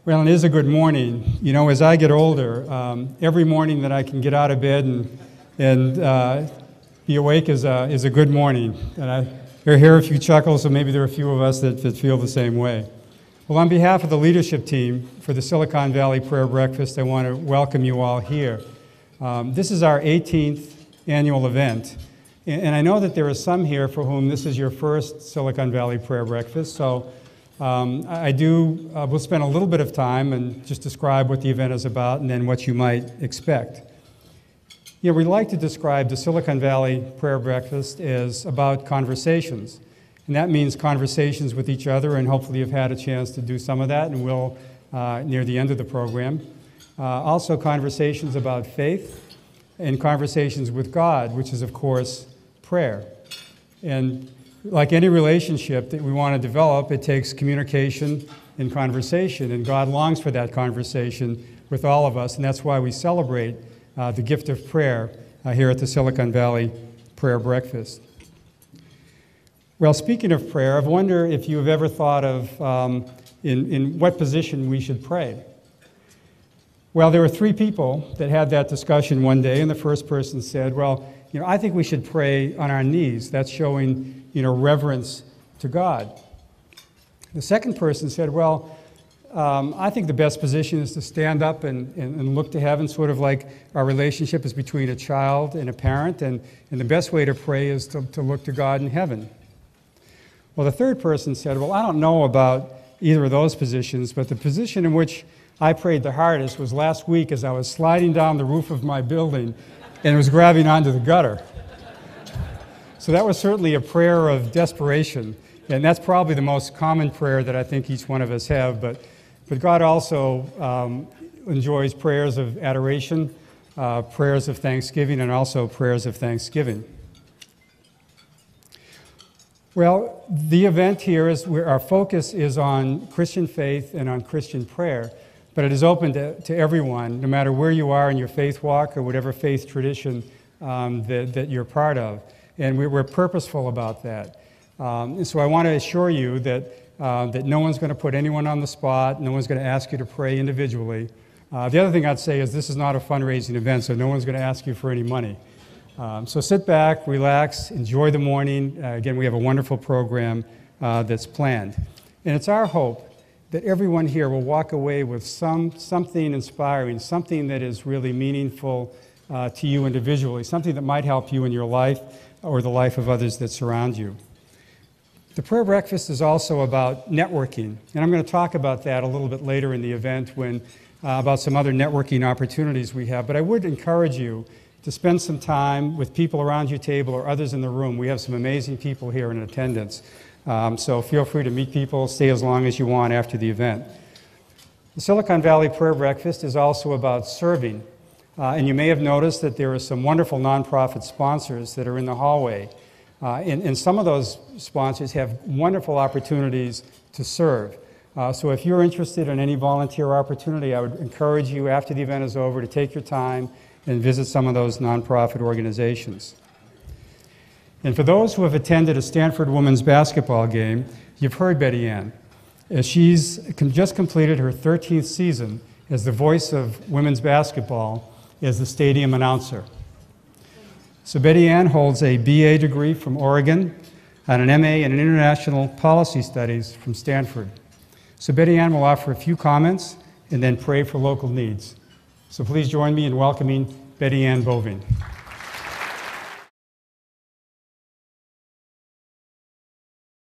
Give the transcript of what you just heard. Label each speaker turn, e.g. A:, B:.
A: Well, it is a good morning. You know, as I get older, every morning that I can get out of bed and be awake is a good morning. And I hear a few chuckles, so maybe there are a few of us that feel the same way. Well, on behalf of the leadership team for the Silicon Valley Prayer Breakfast, I want to welcome you all here. This is our 18th annual event. And I know that there are some here for whom this is your first Silicon Valley Prayer Breakfast, so we'll spend a little bit of time and just describe what the event is about and then what you might expect. You know, we like to describe the Silicon Valley Prayer Breakfast as about conversations. And that means conversations with each other, and hopefully you've had a chance to do some of that, and will near the end of the program. Also conversations about faith and conversations with God, which is, of course, prayer. And like any relationship that we want to develop, it takes communication and conversation, and God longs for that conversation with all of us, and that's why we celebrate the gift of prayer here at the Silicon Valley Prayer Breakfast. Well, speaking of prayer, I wonder if you've ever thought of in what position we should pray. Well, there were three people that had that discussion one day, and the first person said, well, you know, I think we should pray on our knees. That's showing, you know, reverence to God. The second person said, well, I think the best position is to stand up and look to heaven, sort of like our relationship is between a child and a parent, and the best way to pray is to look to God in heaven. Well, the third person said, well, I don't know about either of those positions, but the position in which I prayed the hardest was last week as I was sliding down the roof of my building and was grabbing onto the gutter. So that was certainly a prayer of desperation, and that's probably the most common prayer that I think each one of us have, but God also enjoys prayers of adoration, prayers of thanksgiving, and also prayers of thanksgiving. Well, the event here is where our focus is on Christian faith and on Christian prayer, but it is open to everyone, no matter where you are in your faith walk or whatever faith tradition that you're part of. And we're purposeful about that. And so I want to assure you that no one's going to put anyone on the spot, no one's going to ask you to pray individually. The other thing I'd say is this is not a fundraising event, so no one's going to ask you for any money. So sit back, relax, enjoy the morning. Again, we have a wonderful program that's planned. And it's our hope that everyone here will walk away with something inspiring, something that is really meaningful to you individually, something that might help you in your life or the life of others that surround you. The prayer breakfast is also about networking, and I'm going to talk about that a little bit later in the event about some other networking opportunities we have, but I would encourage you to spend some time with people around your table or others in the room. We have some amazing people here in attendance. So feel free to meet people, stay as long as you want after the event. The Silicon Valley Prayer Breakfast is also about serving. And you may have noticed that there are some wonderful nonprofit sponsors that are in the hallway. And some of those sponsors have wonderful opportunities to serve. So if you're interested in any volunteer opportunity, I would encourage you after the event is over to take your time and visit some of those nonprofit organizations. And for those who have attended a Stanford women's basketball game, you've heard Betty Ann, as she's just completed her 13th season as the voice of women's basketball as the stadium announcer. So Betty Ann holds a BA degree from Oregon and an MA in International Policy Studies from Stanford. So Betty Ann will offer a few comments and then pray for local needs. So please join me in welcoming Betty Ann Boving.